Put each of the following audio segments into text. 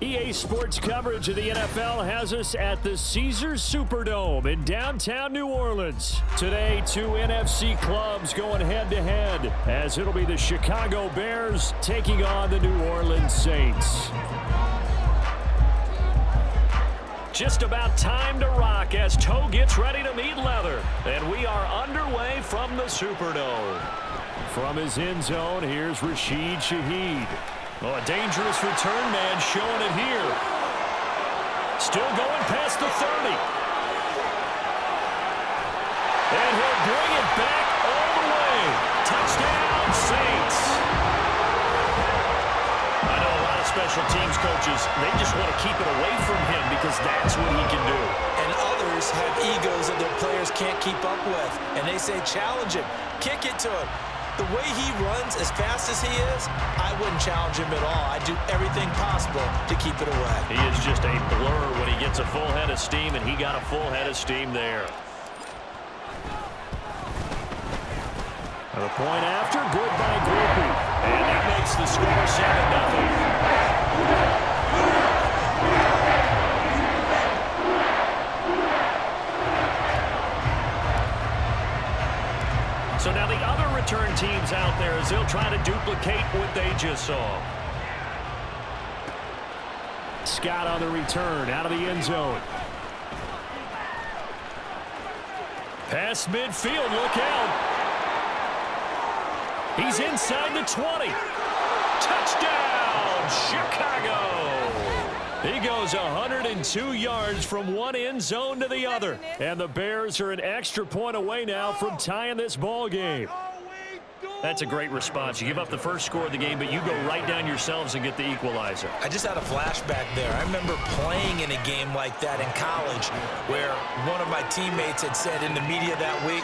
EA Sports coverage of the NFL has us at the Caesars Superdome in downtown New Orleans. Today, two NFC clubs going head-to-head, as it'll be the Chicago Bears taking on the New Orleans Saints. Just about time to rock as toe gets ready to meet leather. And we are underway from the Superdome. From his end zone, here's Rashid Shaheed. Oh, a dangerous return man showing it here. Still going past the 30. And he'll bring it back all the way. Touchdown, Saints. I know a lot of special teams coaches, they just want to keep it away from him because that's what he can do. And others have egos that their players can't keep up with. And they say, challenge him, kick it to him. The way he runs as fast as he is, I wouldn't challenge him at all. I'd do everything possible to keep it away. He is just a blur when he gets a full head of steam, and he got a full head of steam there. And a point after, good by Groupie. And that makes the score 7-0. So now the other return teams out there as they'll try to duplicate what they just saw. Scott on the return out of the end zone. Past midfield, look out. He's inside the 20. Touchdown, Chicago. He goes 102 yards from one end zone to the other. And the Bears are an extra point away now from tying this ball game. That's a great response. You give up the first score of the game, but you go right down yourselves and get the equalizer. I just had a flashback there. I remember playing in a game like that in college where one of my teammates had said in the media that week,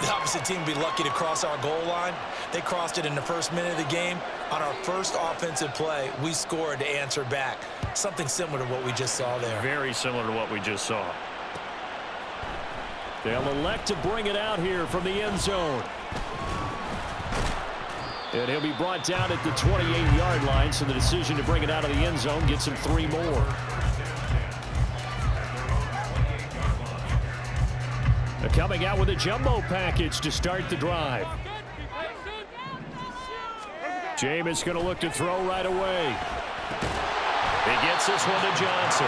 the opposite team would be lucky to cross our goal line. They crossed it in the first minute of the game. On our first offensive play, we scored to answer back. Something similar to what we just saw there. Very similar to what we just saw. They'll elect to bring it out here from the end zone. And he'll be brought down at the 28-yard line, so the decision to bring it out of the end zone gets him 3 more. They're coming out with a jumbo package to start the drive. Jameis going to look to throw right away. He gets this one to Johnson.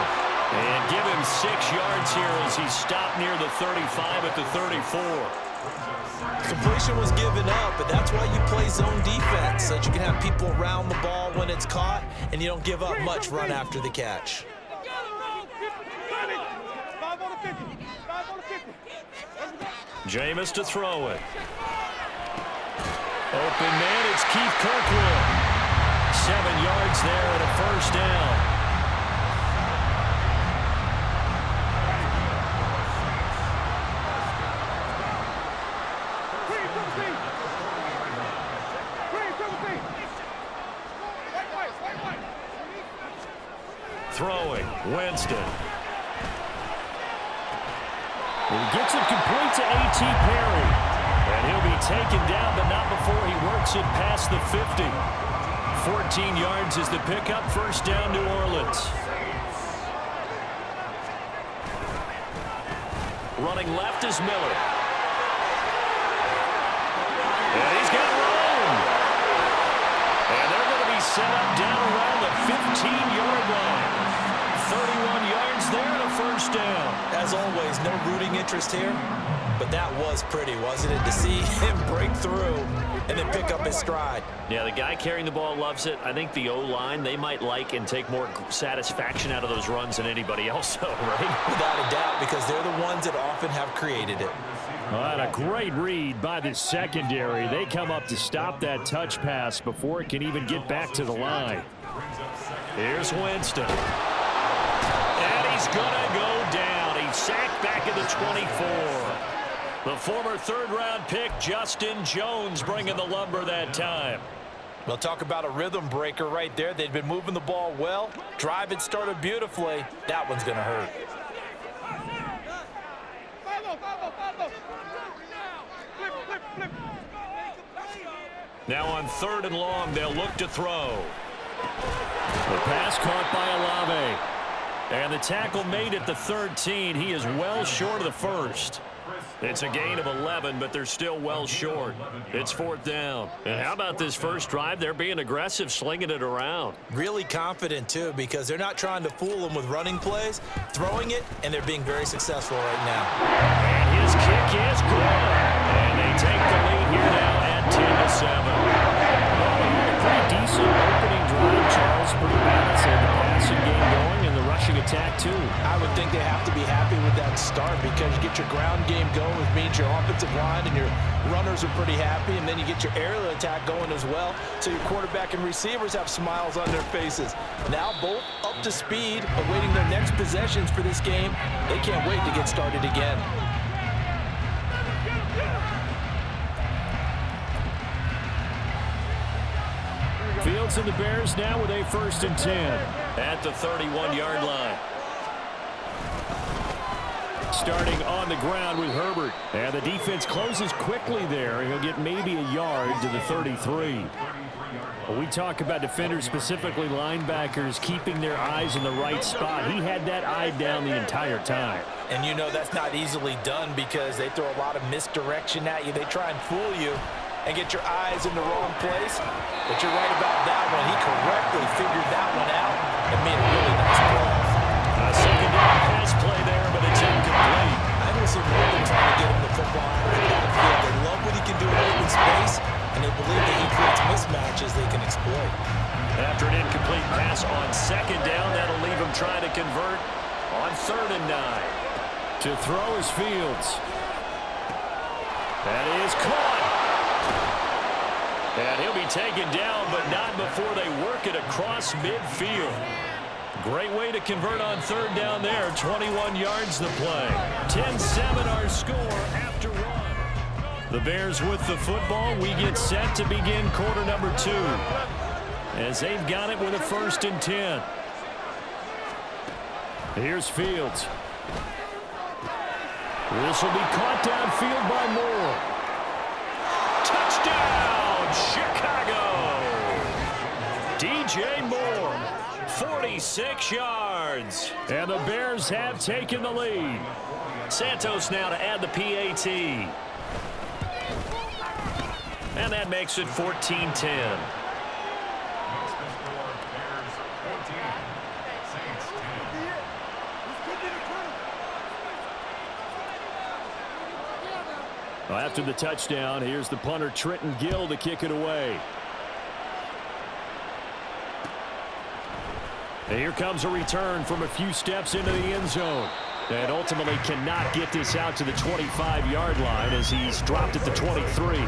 And give him 6 yards here as he's stopped near the 35 at the 34. Completion was given up, but that's why you play zone defense, so that you can have people around the ball when it's caught, and you don't give up much run after the catch. Jameis to throw it. Open man, it's Keith Kirkwood. 7 yards there and a first down. Throwing, Winston. He gets it complete to A.T. Perry. And he'll be taken down, but not before he works it past the 50. 14 yards is the pickup. First down, New Orleans. Running left is Miller. And he's got room. And they're going to be set up down around the 15-yard line. 31 yards there and a first down. As always, no rooting interest here, but that was pretty, wasn't it, to see him break through and then pick up his stride. Yeah, the guy carrying the ball loves it. I think the O-line, they might like and take more satisfaction out of those runs than anybody else, though, right? Without a doubt, because they're the ones that often have created it. All right, a great read by the secondary. They come up to stop that touch pass before it can even get back to the line. Here's Winston. And he's going to go down. He's sacked back at the 24. The former third-round pick, Justin Jones, bringing the lumber that time. We'll talk about a rhythm breaker right there. They'd been moving the ball well. Drive had started beautifully. That one's going to hurt. Now on 3rd and long, they'll look to throw. The pass caught by Olave. And the tackle made at the 13. He is well short of the first. It's a gain of 11, but they're still well short. It's 4th down. And how about this first drive? They're being aggressive, slinging it around. Really confident, too, because they're not trying to fool them with running plays, throwing it, and they're being very successful right now. And his kick is good. And they take the lead here now at 10-7. Pretty decent opening drive, Charles. Pretty balanced. They had the passing game going and the rushing attack, too. I would think they have to be happy with that start because you get your ground game going, which means your offensive line and your runners are pretty happy, and then you get your aerial attack going as well, so your quarterback and receivers have smiles on their faces. Now both up to speed, awaiting their next possessions for this game. They can't wait to get started again. Fields and the Bears now with a 1st and 10 at the 31-yard line. Starting on the ground with Herbert. And the defense closes quickly there. He'll get maybe a yard to the 33. When we talk about defenders, specifically linebackers, keeping their eyes in the right spot, he had that eye down the entire time. And you know that's not easily done because they throw a lot of misdirection at you. They try and fool you and get your eyes in the wrong place. But you're right about that one. He correctly figured that one out and made a really nice play. Second down pass play there, but it's incomplete. I don't see more than trying to get him the football out of the backfield. They love what he can do in open space, and they believe that he creates mismatches they can exploit. After an incomplete pass on 2nd down, that'll leave him trying to convert on 3rd and 9. To throw is Fields. That is caught. And he'll be taken down, but not before they work it across midfield. Great way to convert on 3rd down there. 21 yards the play. 10-7 our score after 1. The Bears with the football. We get set to begin quarter number 2. As they've got it with a 1st and 10. Here's Fields. This will be caught downfield by Moore. Touchdown, Chicago! DJ Moore. 46 yards. And the Bears have taken the lead. Santos now to add the PAT. And that makes it 14-10. Well, after the touchdown, here's the punter Trenton Gill to kick it away. And here comes a return from a few steps into the end zone. And ultimately cannot get this out to the 25-yard line as he's dropped at the 23.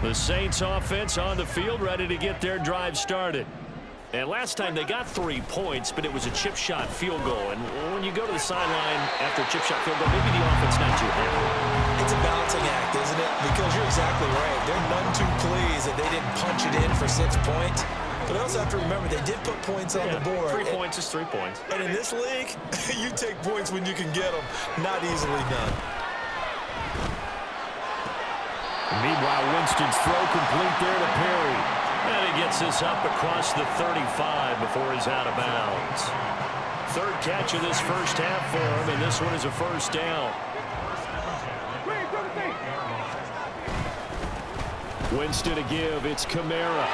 The Saints offense on the field, ready to get their drive started. And last time they got 3 points, but it was a chip shot field goal. And when you go to the sideline after a chip shot field goal, maybe the offense not too happy. It's a balancing act, isn't it? Because you're exactly right. They're none too pleased that they didn't punch it in for 6 points. But I also have to remember they did put points on the board. 3 points is 3 points. And in this league, you take points when you can get them. Not easily done. Meanwhile, Winston's throw complete there to Perry. And he gets this up across the 35 before he's out of bounds. 3rd catch of this first half for him, and this one is a 1st down. Winston to give. It's Kamara.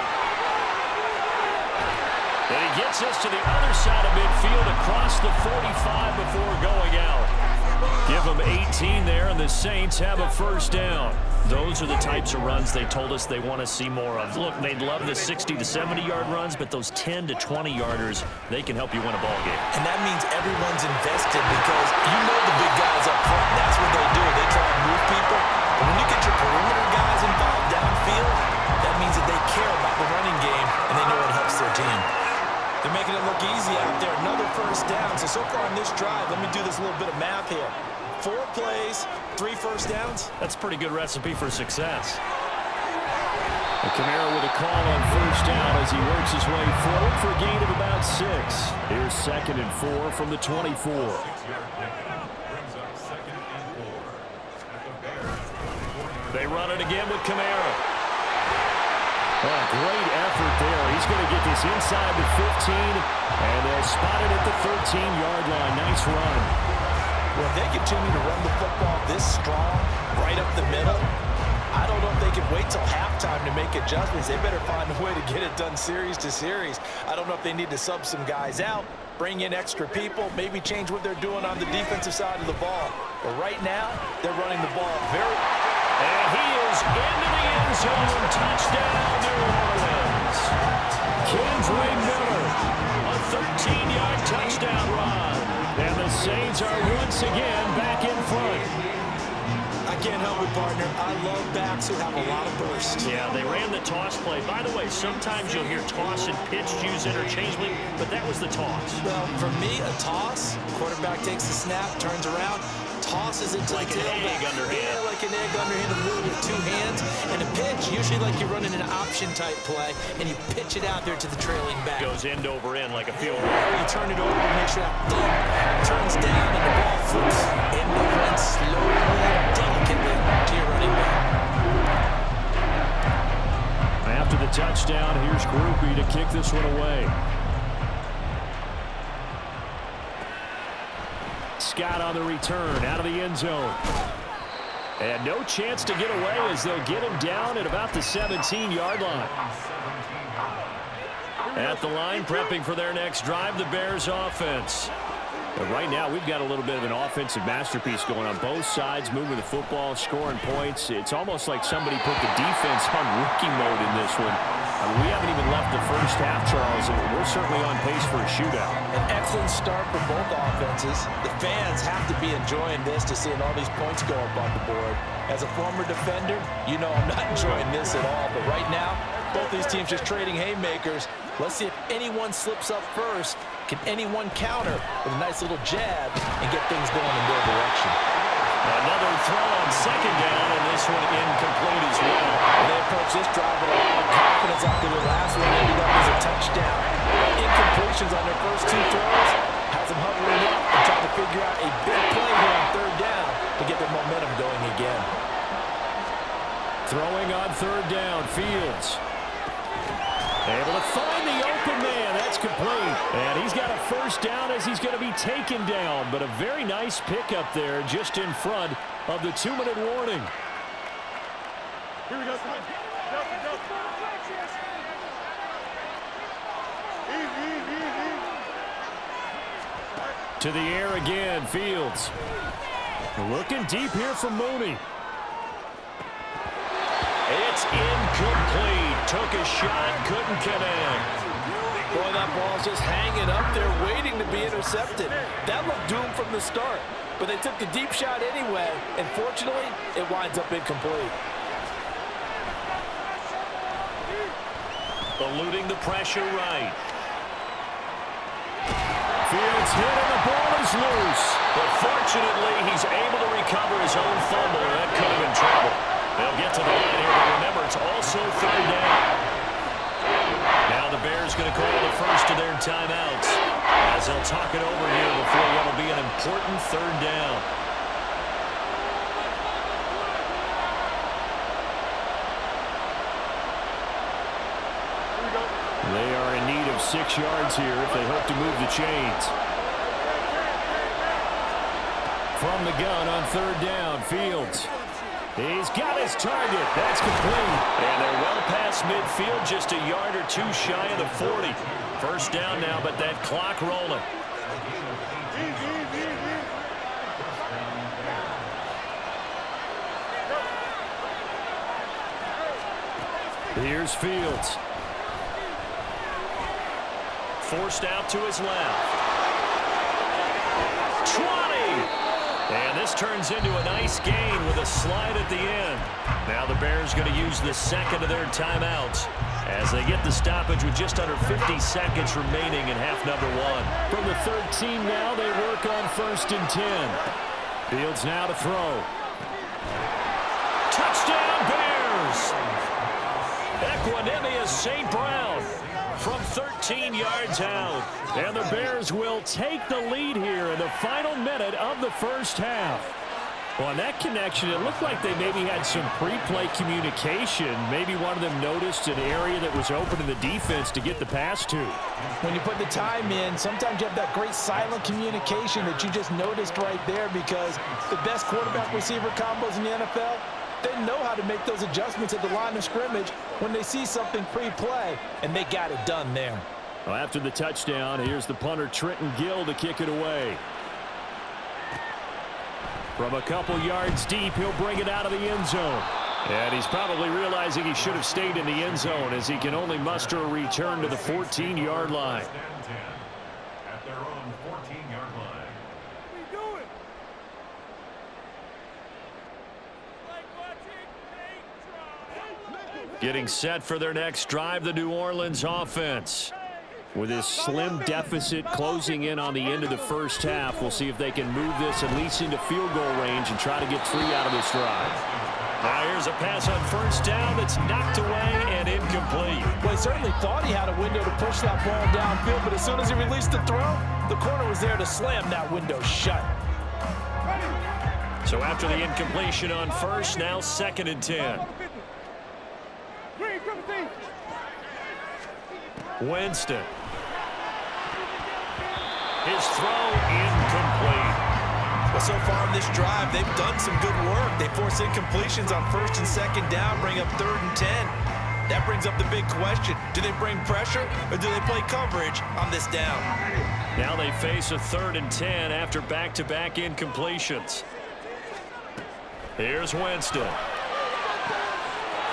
And he gets us to the other side of midfield across the 45 before going out. Give them 18 there, and the Saints have a 1st down. Those are the types of runs they told us they want to see more of. Look, they'd love the 60 to 70-yard runs, but those 10 to 20-yarders, they can help you win a ball game. And that means everyone's invested because you know the big guys up front. That's what they do. They try and move people. But when you get your perimeter guys involved downfield, that means that they care about the running game and they know it helps their team. They're making it look easy out there. Another 1st down. So far on this drive, let me do this little bit of math here. 4 plays, 3 1st downs. That's a pretty good recipe for success. And Kamara with a call on 1st down as he works his way forward for a gain of about 6. Here's 2nd and 4 from the 24. They run it again with Kamara. Well, great effort there. He's going to get this inside the 15, and they'll spot it at the 13-yard line. Nice run. Well, if they continue to run the football this strong, right up the middle, I don't know if they can wait till halftime to make adjustments. They better find a way to get it done series to series. I don't know if they need to sub some guys out, bring in extra people, maybe change what they're doing on the defensive side of the ball. But right now, they're running the ball very... And he is into the end zone. Touchdown, New Orleans. Kendrick Miller, a 13-yard touchdown run. And the Saints are once again back in front. I can't help it, partner. I love backs who have a lot of burst. Yeah, they ran the toss play. By the way, sometimes you'll hear toss and pitch used interchangeably, but that was the toss. Well, for me, a toss, quarterback takes the snap, turns around, tosses it to like the tailback. Like an egg underhand. Yeah, like an egg underhand, a little with two hands. And a pitch, usually like you're running an option-type play, and you pitch it out there to the trailing back. Goes end over end like a field goal. Or you turn it over and make sure that thumb turns down and the ball flips end over end slowly, delicately to your running back. After the touchdown, here's Groupie to kick this one away. Scott on the return, out of the end zone. And no chance to get away as they'll get him down at about the 17-yard line. At the line, prepping for their next drive, the Bears offense. But right now, we've got a little bit of an offensive masterpiece going on both sides, moving the football, scoring points. It's almost like somebody put the defense on rookie mode in this one. I mean, we haven't even left the first half, Charles, and we're certainly on pace for a shootout. An excellent start for both offenses. The fans have to be enjoying this to seeing all these points go up on the board. As a former defender, you know I'm not enjoying this at all. But right now, both these teams just trading haymakers. Let's see if anyone slips up first. Can anyone counter with a nice little jab and get things going in their direction? Another throw on second down, and this one incomplete as well. They approach this drive with a lot of confidence after the last one ended up as a touchdown. Incompletions on their first two throws has them hovering up and trying to figure out a big play here on third down to get their momentum going again. Throwing on third down, Fields. Able to find the open man. That's complete. And he's got a first down as he's going to be taken down. But a very nice pickup there just in front of the 2-minute warning. Here we go. To the air again, Fields. Looking deep here from Mooney. It's incomplete. Took a shot, couldn't connect. Boy, that ball's just hanging up there waiting to be intercepted. That looked doomed from the start, but they took the deep shot anyway, and fortunately, it winds up incomplete. Eluding the pressure right. Fields hit and the ball is loose. But fortunately, he's able to recover his own fumble. That could have been trouble. They'll get to the line here, but remember, it's also third down. Now the Bears going to call the first of their timeouts as they'll talk it over here before what will be an important third down. They are in need of 6 yards here if they hope to move the chains. From the gun on third down, Fields. He's got his target. That's complete. And they're well past midfield, just a yard or two shy of the 40. First down now, but that clock rolling. Here's Fields. Forced out to his left. 20! And this turns into a nice gain with a slide at the end. Now the Bears going to use the second of their timeouts as they get the stoppage with just under 50 seconds remaining in half number one. From the 13 now, they work on 1st and 10. Fields now to throw. Touchdown Bears! Equanimous St. Brown from 13 yards out. And the Bears will take the lead here in the final minute of the first half. Well, on that connection, it looked like they maybe had some pre-play communication. Maybe one of them noticed an area that was open to the defense to get the pass to. When you put the time in, sometimes you have that great silent communication that you just noticed right there, because the best quarterback-receiver combos in the NFL, they know how to make those adjustments at the line of scrimmage when they see something pre-play, and they got it done there. Well, after the touchdown, here's the punter, Trenton Gill, to kick it away. From a couple yards deep, he'll bring it out of the end zone. And he's probably realizing he should have stayed in the end zone, as he can only muster a return to the 14-yard line. At their own 14-yard line. Getting set for their next drive, the New Orleans offense. With his slim deficit closing in on the end of the first half, we'll see if they can move this at least into field goal range and try to get 3 out of this drive. Now here's a pass on first down that's knocked away and incomplete. Well, he certainly thought he had a window to push that ball downfield, but as soon as he released the throw, the corner was there to slam that window shut. So after the incompletion on first, now 2nd and 10. Winston. His throw incomplete. Well, so far in this drive, they've done some good work. They force incompletions on 1st and 2nd down, bring up 3rd and 10. That brings up the big question. Do they bring pressure, or do they play coverage on this down? Now they face a 3rd and 10 after back-to-back incompletions. Here's Winston.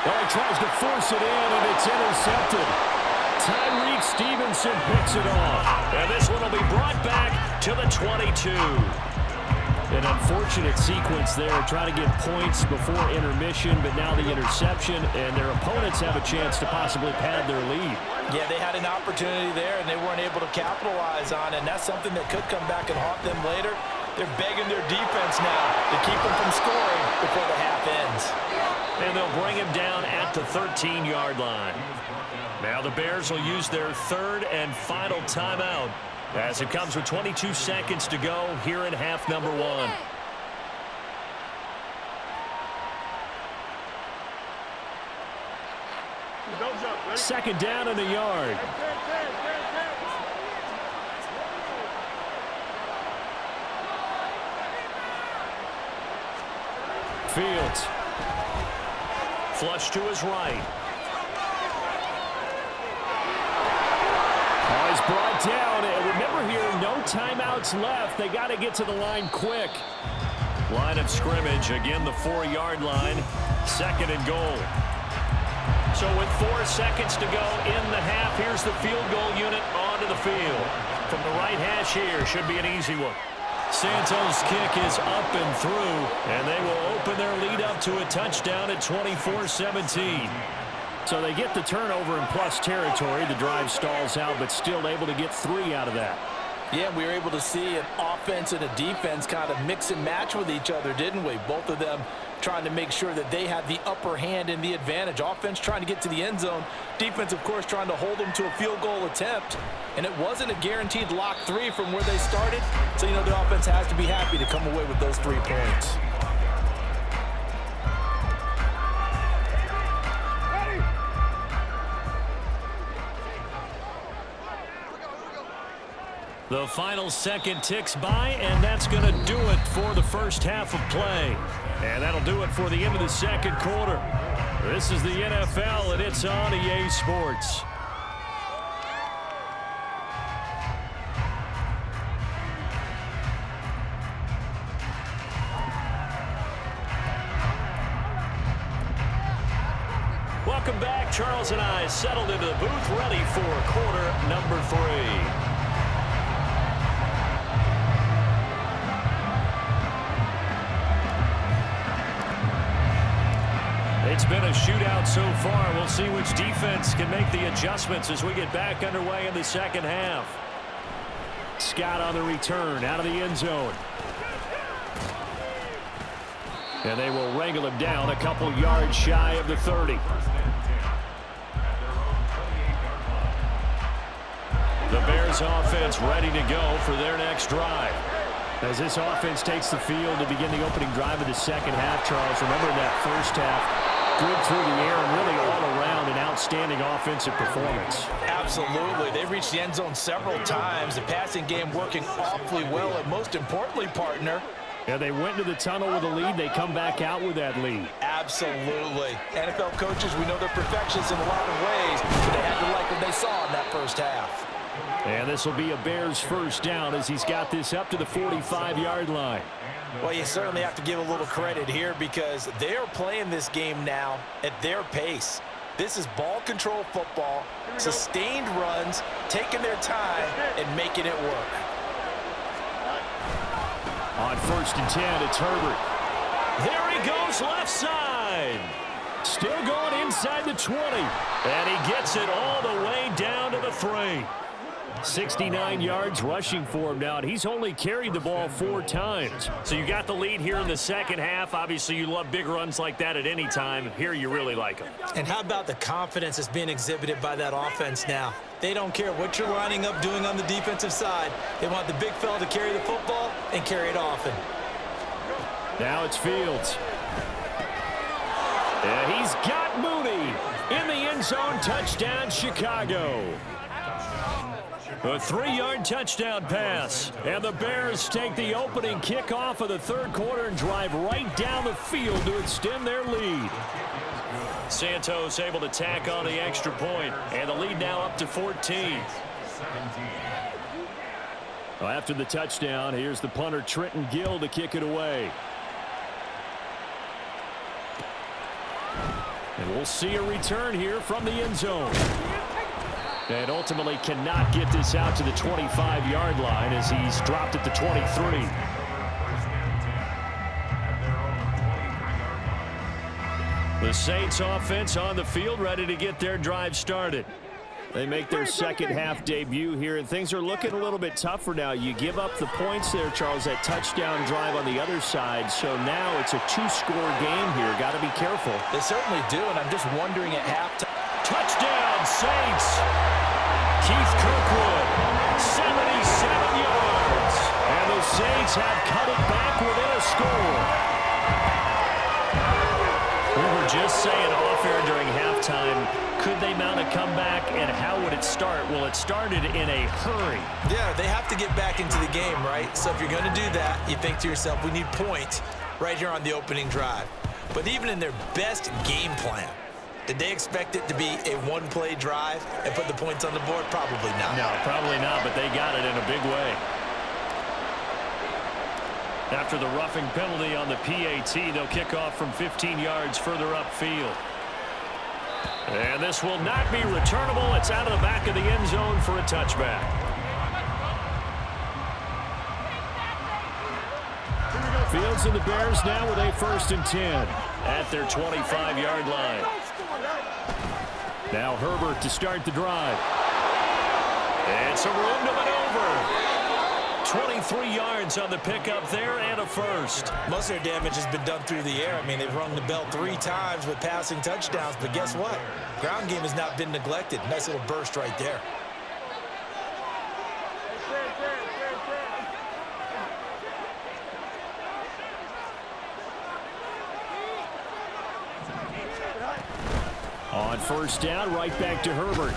Oh, he tries to force it in, and it's intercepted. Tyreek Stevenson picks it off. And this one will be brought back to the 22. An unfortunate sequence there, trying to get points before intermission, but now the interception, and their opponents have a chance to possibly pad their lead. Yeah, they had an opportunity there, and they weren't able to capitalize on it, and that's something that could come back and haunt them later. They're begging their defense now to keep them from scoring before the half ends. And they'll bring him down at the 13-yard line. Now the Bears will use their 3rd and final timeout, as it comes with 22 seconds to go here in half number 1. Second down and a yard. Fields. Flush to his right. Oh, he's brought down. And remember here, no timeouts left. They got to get to the line quick. Line of scrimmage, again the 4-yard line. 2nd and goal. So with 4 seconds to go in the half, here's the field goal unit onto the field. From the right hash here, should be an easy one. Santos' kick is up and through, and they will open their lead up to a touchdown at 24-17. So they get the turnover in plus territory. The drive stalls out, but still able to get 3 out of that. Yeah, we were able to see an offense and a defense kind of mix and match with each other, didn't we? Both of them trying to make sure that they had the upper hand and the advantage. Offense trying to get to the end zone. Defense, of course, trying to hold them to a field goal attempt. And it wasn't a guaranteed lock 3 from where they started. So, you know, the offense has to be happy to come away with those 3 points. The final second ticks by, and that's going to do it for the first half of play. And that'll do it for the end of the 2nd quarter. This is the NFL, and it's on EA Sports. Welcome back. Charles and I settled into the booth, ready for quarter number 3. It's been a shootout so far. We'll see which defense can make the adjustments as we get back underway in the 2nd half. Scott on the return out of the end zone. And they will wrangle him down a couple yards shy of the 30. The Bears offense ready to go for their next drive. As this offense takes the field to begin the opening drive of the second half, Charles, remember that first half, good through the air and really all around an outstanding offensive performance. Absolutely. They reached the end zone several times. The passing game working awfully well, and most importantly, partner, yeah, they went to the tunnel with a lead. They come back out with that lead. Absolutely. NFL coaches, we know they're perfectionists in a lot of ways, but they had to like what they saw in that first half. And this will be a Bears first down as he's got this up to the 45-yard line. Well, you certainly have to give a little credit here because they are playing this game now at their pace. This is ball control football, sustained runs, taking their time, and making it work. On 1st and 10, it's Herbert. There he goes left side. Still going inside the 20. And he gets it all the way down to the 3. 69 yards rushing for him now, and he's only carried the ball 4 times. So you got the lead here in the second half. Obviously, you love big runs like that at any time. Here, you really like them. And how about the confidence that's being exhibited by that offense now? They don't care what you're lining up doing on the defensive side. They want the big fella to carry the football and carry it often. Now it's Fields. And he's got Mooney in the end zone. Touchdown, Chicago. A 3-yard touchdown pass. And the Bears take the opening kickoff of the third quarter and drive right down the field to extend their lead. Santos able to tack on the extra point, and the lead now up to 14. Well, after the touchdown, here's the punter Trenton Gill to kick it away. And we'll see a return here from the end zone. And ultimately cannot get this out to the 25-yard line as he's dropped at the 23. The Saints offense on the field ready to get their drive started. They make their second half debut here, and things are looking a little bit tougher now. You give up the points there, Charles, that touchdown drive on the other side. So now it's a 2-score game here. Got to be careful. They certainly do, and I'm just wondering at halftime. Touchdown, Saints. Keith Kirkwood, 77 yards. And the Saints have cut it back within a score. We were just saying off air during halftime, could they mount a comeback, and how would it start? Well, it started in a hurry. Yeah, they have to get back into the game, right? So if you're going to do that, you think to yourself, we need points right here on the opening drive. But even in their best game plan, did they expect it to be a one-play drive and put the points on the board? Probably not. No, probably not, but they got it in a big way. After the roughing penalty on the PAT, they'll kick off from 15 yards further upfield. And this will not be returnable. It's out of the back of the end zone for a touchback. Fields and the Bears now with a 1st and 10 at their 25-yard line. Now Herbert to start the drive. It's a room to maneuver. 23 yards on the pickup there and a first. Most of their damage has been done through the air. I mean, they've rung the bell 3 times with passing touchdowns, but guess what? Ground game has not been neglected. Nice little burst right there. On 1st down, right back to Herbert.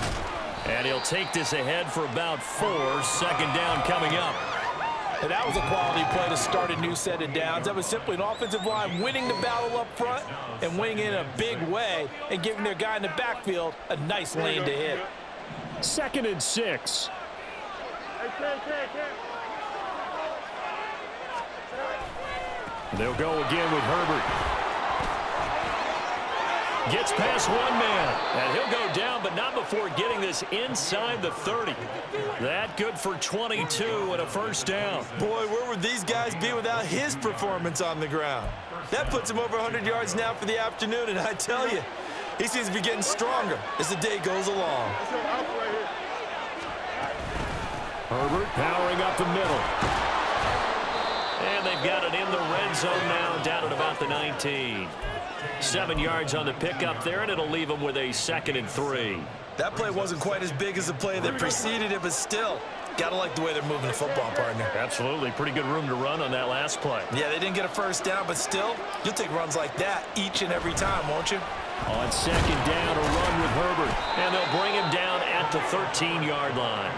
And he'll take this ahead for about 4. 2nd down coming up. And that was a quality play to start a new set of downs. That was simply an offensive line winning the battle up front and winning it in a big way and giving their guy in the backfield a nice lane to hit. 2nd and 6. They'll go again with Herbert. Gets past one man, and he'll go down, but not before getting this inside the 30. That good for 22 and a 1st down. Boy, where would these guys be without his performance on the ground? That puts him over 100 yards now for the afternoon, and I tell you, he seems to be getting stronger as the day goes along. Herbert powering up the middle. And they've got it in the red zone now, down at about the 19. 7 yards on the pickup there, and it'll leave them with a 2nd and 3. That play wasn't quite as big as the play that preceded it, but still, Gotta like the way they're moving the football, partner. Absolutely. Pretty good room to run on that last play. Yeah, they didn't get a first down, but still, you'll take runs like that each and every time, won't you? On second down, a run with Herbert. And they'll bring him down at the 13-yard line.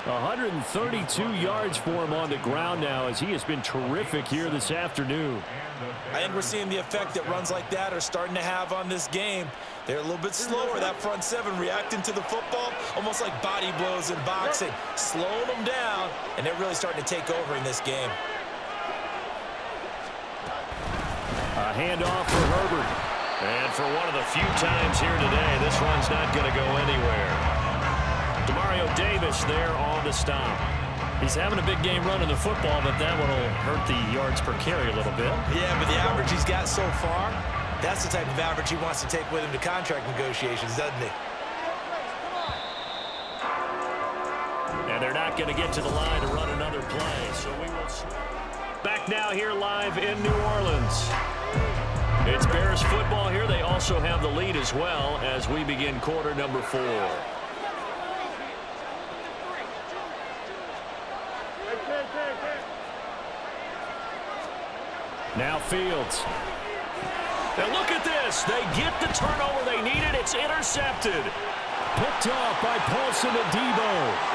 132 yards for him on the ground now as he has been terrific here this afternoon. I think we're seeing the effect that runs like that are starting to have on this game. They're a little bit slower, that front seven reacting to the football, almost like body blows in boxing, slowing them down, and they're really starting to take over in this game. A handoff for Herbert. And for one of the few times here today, this run's not going to go anywhere. Demario Davis there on the stop. He's having a big game running the football, but that one will hurt the yards per carry a little bit. Yeah, but the average he's got so far, that's the type of average he wants to take with him to contract negotiations, doesn't he? And they're not going to get to the line to run another play, so we will... Back now here live in New Orleans. It's Bears football here. They also have the lead as well as we begin quarter number 4. Now Fields. And look at this. They get the turnover they needed. It's intercepted. Picked off by Paulson Adebo.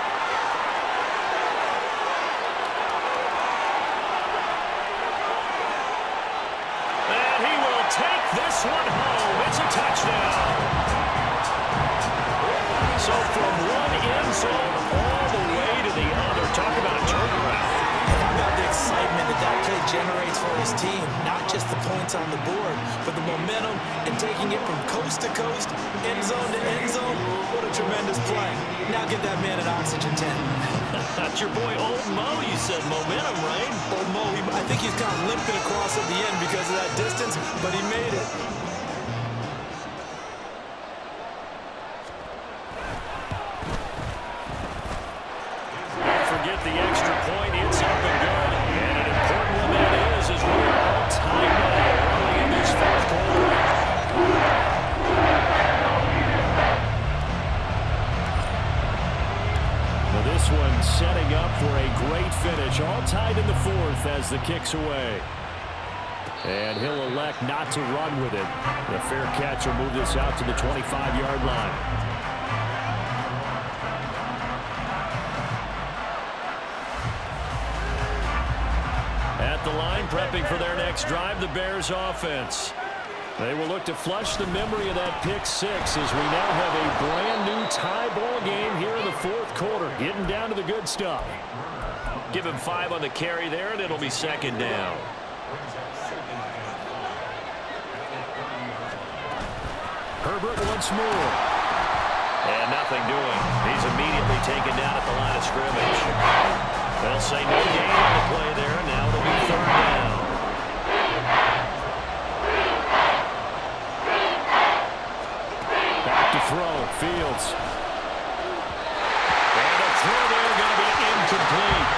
Take this one home. It's a touchdown. So from one end zone all the way to the other. Talk about a turnaround. How about the excitement that play generates for his team? Not just the points on the board, but the momentum and taking it from coast to coast, end zone to end zone. What a tremendous play. Now give that man an oxygen tent. That's your boy Old Mo. You said momentum, right? Old Mo, I think he's kind of limping across at the end because of that distance, but he made it. Don't forget the extra point. It's up and good. And an important one that is we're all tied now early in this fourth quarter. This one setting up for a great finish. All tied in the fourth as the kick's away. And he'll elect not to run with it. The fair catch will move this out to the 25-yard line. At the line, prepping for their next drive, the Bears offense. They will look to flush the memory of that pick six as we now have a brand-new tie ball game here in the fourth quarter, getting down to the good stuff. Give him 5 on the carry there, and it'll be second down. Herbert once more. And nothing doing. He's immediately taken down at the line of scrimmage. They'll say no gain on the play there, and now it'll be third down. Throw, Fields. And a throw there going to be incomplete.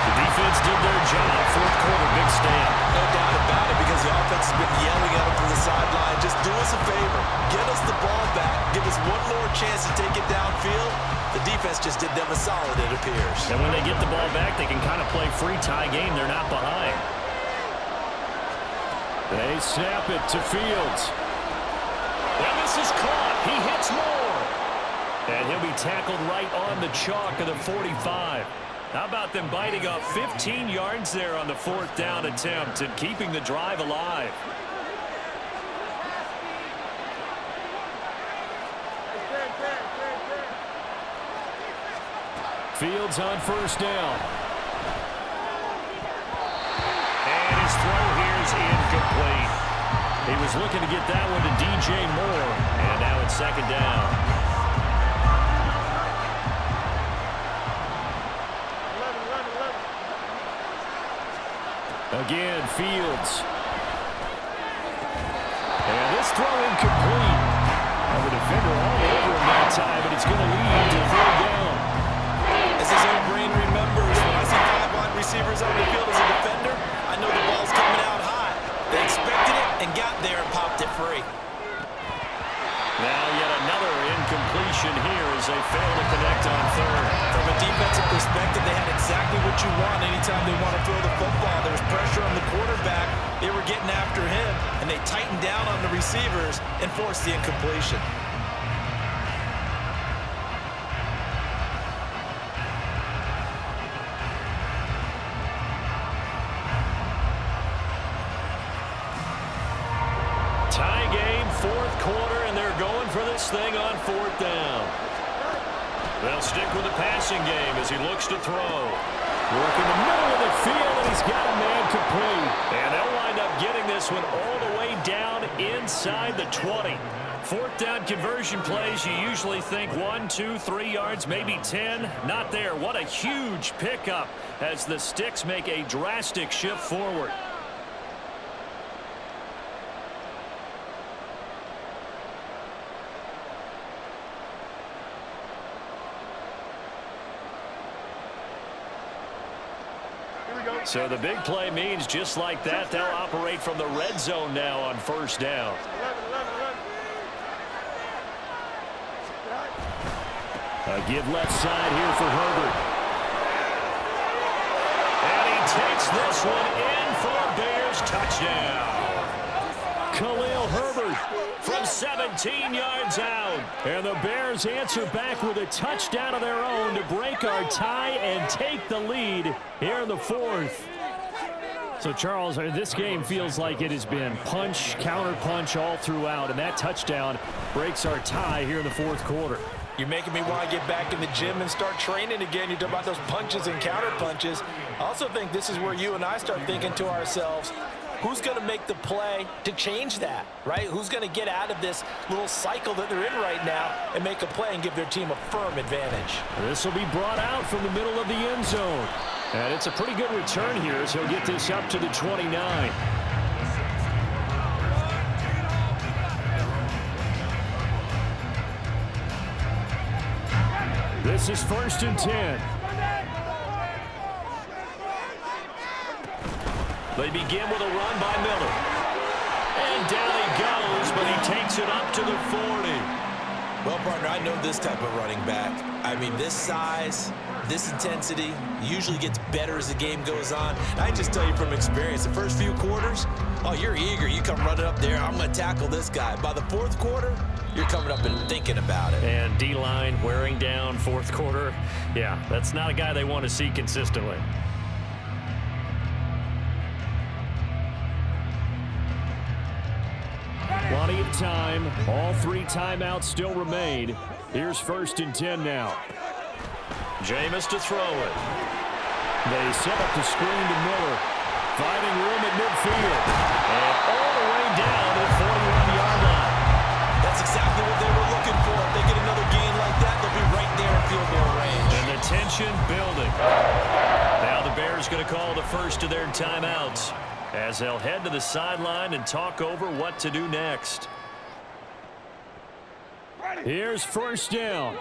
The defense did their job. Fourth quarter, big stand. No doubt about it because the offense has been yelling at them from the sideline. Just do us a favor. Get us the ball back. Give us one more chance to take it downfield. The defense just did them a solid, it appears. And when they get the ball back, they can kind of play free tie game. They're not behind. They snap it to Fields. Well, this is caught. He hits more. And he'll be tackled right on the chalk of the 45. How about them biting off 15 yards there on the fourth down attempt and keeping the drive alive? Fields on first down. And his throw here is incomplete. He was looking to get that one to DJ Moore. And now it's second down. Again, Fields. And this throw incomplete. The defender all over him that time, but it's going to lead to third down. As his own brain remembers, when I see 5 wide receivers on the field as a defender, I know the ball's coming out high. They expected it and got there and popped it free. Now yet another incompletion here as they fail to connect on third. From a a defensive perspective, they had exactly what you want anytime they want to throw the football. There was pressure on the quarterback. They were getting after him, and they tightened down on the receivers and forced the incompletion. Tie game, fourth quarter, and they're going for this thing on fourth down. They'll stick with the passing game as he looks to throw. Work in the middle of the field, and he's got a man complete. And they'll wind up getting this one all the way down inside the 20. Fourth down conversion plays, you usually think 1, 2, 3 yards, maybe 10. Not there. What a huge pickup as the Sticks make a drastic shift forward. So the big play means just like that, they'll operate from the red zone now on first down. A give left side here for Herbert. And he takes this one in for a Bears touchdown. Khalil Herbert From 17 yards out. And the Bears answer back with a touchdown of their own to break our tie and take the lead here in the fourth. So, Charles, this game feels like it has been punch, counter punch all throughout, and that touchdown breaks our tie here in the fourth quarter. You're making me want to get back in the gym and start training again. You talk about those punches and counter punches. I also think this is where you and I start thinking to ourselves, who's going to make the play to change that, right? Who's going to get out of this little cycle that they're in right now and make a play and give their team a firm advantage? This will be brought out from the middle of the end zone. And it's a pretty good return here as he'll get this up to the 29. This is 1st and 10. They begin with a run by Miller. And down he goes, but he takes it up to the 40. Well, partner, I know this type of running back. I mean, this size, this intensity usually gets better as the game goes on. I just tell you from experience, the first few quarters, oh, you're eager. You come running up there, I'm going to tackle this guy. By the fourth quarter, you're coming up and thinking about it. And D-line wearing down fourth quarter. Yeah, that's not a guy they want to see consistently. Plenty of time. All 3 timeouts still remain. Here's 1st and 10 now. Jameis to throw it. They set up the screen to Miller. Finding room at midfield. And all the way down to the 41-yard line. That's exactly what they were looking for. If they get another gain like that, they'll be right there in field goal range. And the tension building. Now the Bears going to call the first of their timeouts as they'll head to the sideline and talk over what to do next. Here's 1st down.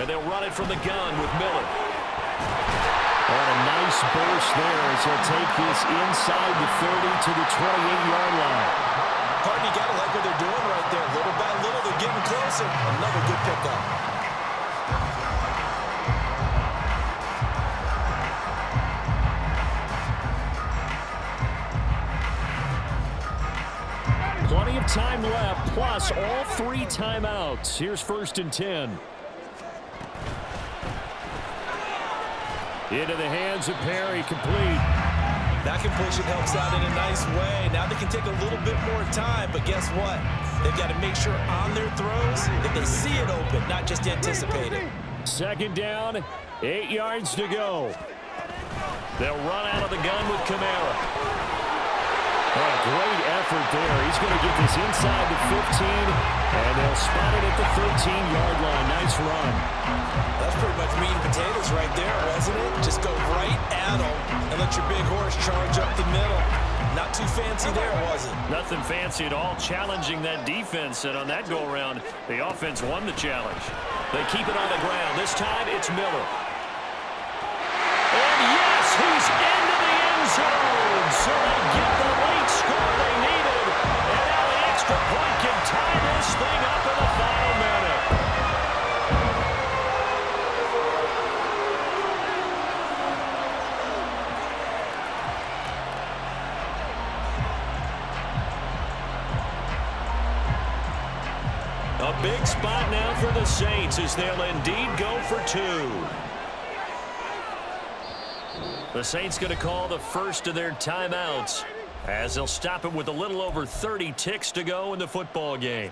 And they'll run it from the gun with Miller. And a nice burst there as he'll take this inside the 30 to the 28-yard line. Partner, you got to like what they're doing right there. Little by little, they're getting closer. Another good pickup. Plenty of time left, plus all 3 timeouts. Here's 1st and 10. Into the hands of Perry, complete. That completion helps out in a nice way. Now they can take a little bit more time, but guess what? They've got to make sure on their throws that they see it open, not just anticipate it. 2nd down, 8 yards to go. They'll run out of the gun with Kamara. Oh, great effort there. He's going to get this inside the 15, and they'll spot it at the 13-yard line. Nice run. That's pretty much meat and potatoes right there, wasn't it? Just go right at them and let your big horse charge up the middle. Not too fancy there, was it? Nothing fancy at all, challenging that defense, and on that go-around, the offense won the challenge. They keep it on the ground. This time, it's Miller. And yes, he's into the end zone, so they get the late score they needed, and now the extra point can tie this thing up in the final Big spot now for the Saints as they'll indeed go for 2. The Saints going to call the first of their timeouts as they'll stop it with a little over 30 ticks to go in the football game.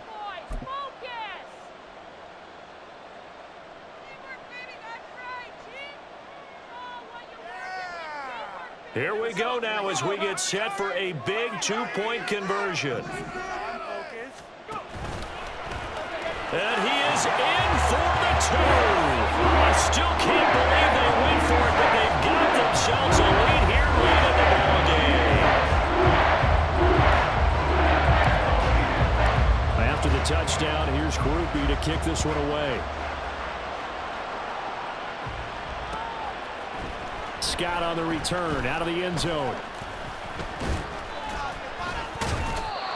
Here we go now as we get set for a big 2-point conversion. And he is in for the 2. I still can't believe they went for it, but they've got themselves a lead here late in the ball game. After the touchdown, here's Groupie to kick this one away. Scott on the return, out of the end zone.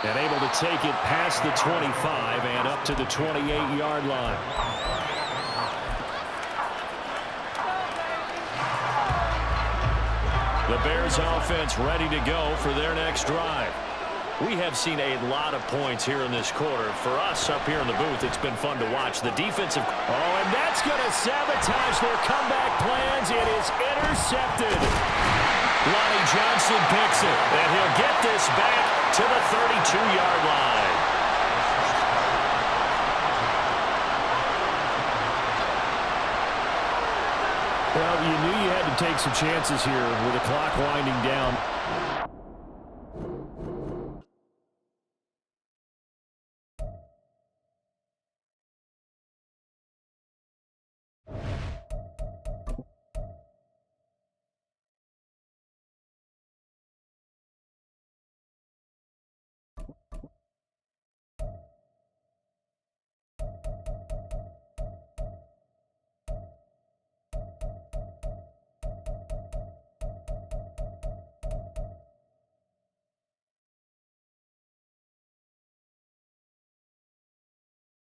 And able to take it past the 25 and up to the 28-yard line. The Bears offense ready to go for their next drive. We have seen a lot of points here in this quarter. For us up here in the booth, it's been fun to watch. The defensive... Oh, and that's going to sabotage their comeback plans. It is intercepted. Lonnie Johnson picks it, and he'll get this back to the 32-yard line. Well, you knew you had to take some chances here with the clock winding down.